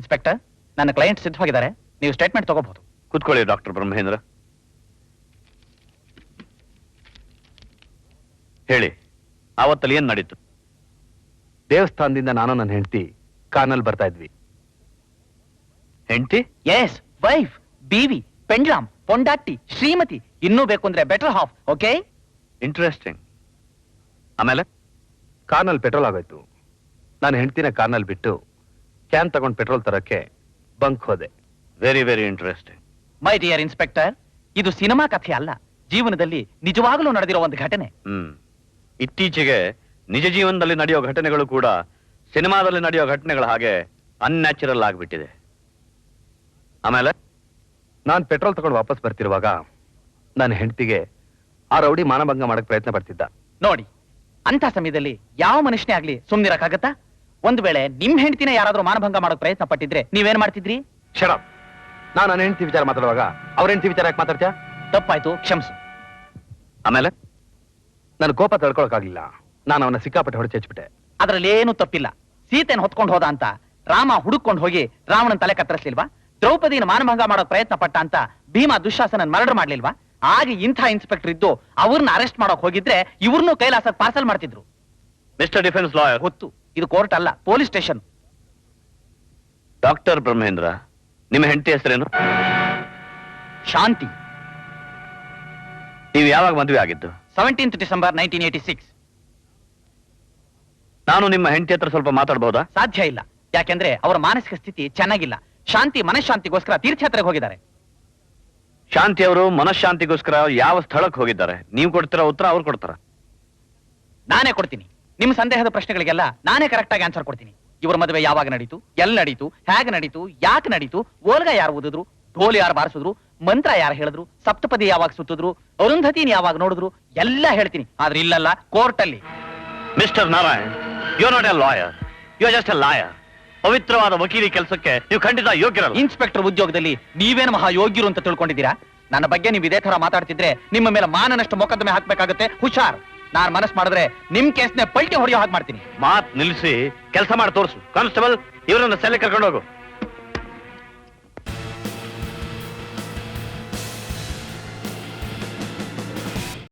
Inspector, ನನ್ನ client ಸಿದ್ಧವಾಗಿದ್ದಾರೆ, ನೀವು statement ತಗೋಬಹುದು. ಕೂತ್ಕೊಳ್ಳಿ ಡಾಕ್ಟರ್ ಬ್ರಹ್ಮೇಂದ್ರ. ಹೇಳಿ, ಆವತ್ತಲ್ಲಿ ಏನ್ ನಡೀತು? ದೇವಸ್ಥಾನದಿಂದ ನಾನು ನನ್ನ ಹೆಂಡತಿ ಕಾರ್ನಲ್ಲಿ ಬರ್ತಾ ಇದ್ವಿ. ಹೆಂಡತಿ? ಎಸ್, ವೈಫ್, ಬೀವಿ, ಪೆಂಡ್ಲಾಮ್, ಪೊಂಡಾಟಿ, ಶ್ರೀಮತಿ, ಇನ್ನೂ ಬೇಕು ಅಂದ್ರೆ ಬೆಟರ್ ಹಾಫ್. Okay, interesting. ಆಮೇಲೆ ಕಾರ್ನಲ್ಲಿ ಪೆಟ್ರೋಲ್ ಆಗೋಯ್ತು. ನಾನು ಹೆಂಡತಿನ ಕಾರ್ನಲ್ಲಿ ಬಿಟ್ಟು ಕ್ಯಾನ್ ತಗೊಂಡು ಪೆಟ್ರೋಲ್ ತರಕ್ಕೆ ಬಂಕ್ ಹೋದೆ. Very very interesting. My dear inspector, ಇದು ಸಿನಿಮಾ ಕಥೆ ಅಲ್ಲ, ಜೀವನದಲ್ಲಿ ನಿಜವಾಗಲೂ ನಡೆದಿರೋ ಒಂದು ಘಟನೆ. ಇತ್ತೀಚೆಗೆ ನಿಜ ಜೀವನದಲ್ಲಿ ನಡೆಯೋ ಘಟನೆಗಳು ಕೂಡ ಸಿನಿಮಾದಲ್ಲಿ ನಡೆಯೋ ಘಟನೆಗಳ ಹಾಗೆ ಅನ್ಯಾಚುರಲ್ ಆಗಿಬಿಟ್ಟಿದೆ. ಆಮೇಲೆ ನಾನು ಪೆಟ್ರೋಲ್ ತಗೊಂಡು ವಾಪಸ್ ಬರ್ತಿರುವಾಗ ನನ್ನ ಹೆಂಡತಿಗೆ ಆ ರೌಡಿ ಮಾನಭಂಗ ಮಾಡಕ್ ಪ್ರಯತ್ನ ಪಡ್ತಿದ್ದ. ನೋಡಿ, ಅಂತ ಸಮಯದಲ್ಲಿ ಯಾವ ಮನುಷ್ಯನೇ ಆಗ್ಲಿ ಸುಮ್ನಿರಕ್ಕಾಗತ್ತಾ? ಒಂದು ವೇಳೆ ನಿಮ್ ಹೆಂಡತಿನ ಯಾರಾದ್ರೂ ಮಾನಭಂಗ ಮಾಡೋಕ್ ಪ್ರಯತ್ನ ಪಟ್ಟಿದ್ರೆ ನೀವೇನ್ ಮಾಡ್ತಿದ್ರಿ? Shut up. ನಾನು ನನ್ನ ಹೆಂಡತಿ ವಿಚಾರ ಮಾತಾಡುವಾಗ ಅವ್ರ ಹೆಂಡತಿ ವಿಚಾರ ಯಾಕೆ ಮಾತಾಡ್ತೀಯ? ತಪ್ಪಾಯ್ತು, ಕ್ಷಮಿಸು. ಆಮೇಲೆ ನನ್ನ ಕೋಪ ತಡ್ಕೊಳಕ್ಕಾಗ್ಲಿಲ್ಲ. ನಾನು ಅವನ ಸಿಕ್ಕಾಪಟ್ಟೆ ಹೊಡೆದು ಚೆಚ್ಬಿಟ್ಟೆ. ಅದ್ರಲ್ಲಿ ಏನು ತಪ್ಪಿಲ್ಲ. ಸೀತೆಯನ್ನು ಹೊತ್ಕೊಂಡು ಹೋದ ಅಂತ ರಾಮ ಹುಡುಕೊಂಡು ಹೋಗಿ ರಾವಣನ ತಲೆ ಕತ್ತರಿಸ್ಲಿಲ್ವಾ? ದ್ರೌಪದಿನ ಮಾನಭಂಗ ಮಾಡೋಕ್ ಪ್ರಯತ್ನ ಪಟ್ಟ ಅಂತ ಭೀಮ ದುಶ್ಯಾಸನನ್ ಮರ್ಡರ್ ಮಾಡ್ಲಿಲ್ವಾ? ಆಗ ಇಂಥ ಇನ್ಸ್ಪೆಕ್ಟರ್ ಇದ್ದು ಅವ್ರನ್ನ ಅರೆಸ್ಟ್ ಮಾಡೋಕ್ ಹೋಗಿದ್ರೆ ಇವ್ರನ್ನೂ ಕೈಲಾಸ ಪಾರ್ಸಲ್ ಮಾಡ್ತಿದ್ರು. ಮಿಸ್ಟರ್ ಡಿಫೆನ್ಸ್ ಲಾಯರ್, ಗೊತ್ತು, ಇದು ಕೋರ್ಟ್ ಅಲ್ಲ, ಪೊಲೀಸ್ ಸ್ಟೇಷನ್. ಡಾಕ್ಟರ್ ಬ್ರಹ್ಮೇಂದ್ರ, ನಿಮ್ಮ ಹೆಂಡತಿ ಹೆಸರೇನು? ಶಾಂತಿ. ನೀವು ಯಾವಾಗ ಮದುವೆ ಆಗಿದ್ದು? 17th December 1986. ನಾನು ನಿಮ್ಮ ಹೆಂಡತಿ ಹತ್ರ ಸ್ವಲ್ಪ ಮಾತಾಡಬಹುದಾ? ಸಾಧ್ಯ ಇಲ್ಲ, ಯಾಕೆಂದ್ರೆ ಅವರ ಮಾನಸಿಕ ಸ್ಥಿತಿ ಚೆನ್ನಾಗಿಲ್ಲ. ಶಾಂತಿ ಮನಃಶಾಂತಿಗೋಸ್ಕರ ತೀರ್ಥಯಾತ್ರೆಗೆ ಹೋಗಿದ್ದಾರೆ. ಶಾಂತಿ ಅವರು ಮನಃಶಾಂತಿಗೋಸ್ಕರ ಯಾವ ಸ್ಥಳಕ್ಕೆ ಹೋಗಿದ್ದಾರೆ? ನೀವು ಕೊಡ್ತೀರಾ ಉತ್ತರ, ಅವ್ರು ಕೊಡ್ತಾರ? ನಾನೇ ಕೊಡ್ತೀನಿ. ನಿಮ್ಮ ಸಂದೇಹದ ಪ್ರಶ್ನೆಗಳಿಗೆಲ್ಲ ನಾನೇ ಕರೆಕ್ಟ್ ಆಗಿ ಆನ್ಸರ್ ಕೊಡ್ತೀನಿ. ಇವರ ಮದುವೆ ಯಾವಾಗ ನಡೀತು, ಎಲ್ಲಿ ನಡೀತು, ಹೇಗೆ ನಡೀತು, ಯಾಕೆ ನಡೀತು, ಓಲ್ಗ ಯಾರು ಓದಿದ್ರು, ಢೋಲ್ ಯಾರು ಬಾರಿಸಿದ್ರು, ಮಂತ್ರ ಯಾರು ಹೇಳಿದ್ರು, ಸಪ್ತಪದಿ ಯಾವಾಗ ಸುತ್ತಿದ್ರು, ಅರುಂಧತಿನ ಯಾವಾಗ ನೋಡಿದ್ರು, ಎಲ್ಲ ಹೇಳ್ತೀನಿ. ಆದ್ರೆ ಇಲ್ಲಲ್ಲ, ಕೋರ್ಟ್ ಅಲ್ಲಿ. Mister Narayan, you are not a lawyer, you are just a lawyer. ಪವಿತ್ರವಾದ ವಕೀಲಿ ಕೆಲಸಕ್ಕೆ ನೀವು ಖಂಡಿತ ಯೋಗ್ಯರಲ್ಲ. ಇನ್ಸ್ಪೆಕ್ಟರ್ ಉದ್ಯೋಗದಲ್ಲಿ ನೀವೇನು ಮಹಾ ಯೋಗ್ಯರು ಅಂತ ತಿಳ್ಕೊಂಡಿದ್ದೀರಾ? ನನ್ನ ಬಗ್ಗೆ ನೀವು ಇದೇ ತರ ಮಾತಾಡ್ತಿದ್ರೆ ನಿಮ್ಮ ಮೇಲೆ ಮಾನನಷ್ಟು ಮೊಕದ್ದಮೆ ಹಾಕ್ಬೇಕಾಗುತ್ತೆ. ಹುಷಾರ್. ನಾನ್ ಮನಸ್ ಮಾಡಿದ್ರೆ ನಿಮ್ ಕೇಸ್ನೆ ಪಲ್ಟಿ ಹೊಡೆಯೋ ಹಾಗೆ ಮಾಡ್ತೀನಿ. ಮಾತ್ ನಿಲ್ಲಿಸಿ ಕೆಲಸ ಮಾಡಿ ತೋರಿಸು. ಕಾನ್ಸ್ಟೇಬಲ್, ಇವರನ್ನ ಸೆಲೆ ಕರ್ಕೊಂಡು ಹೋಗು.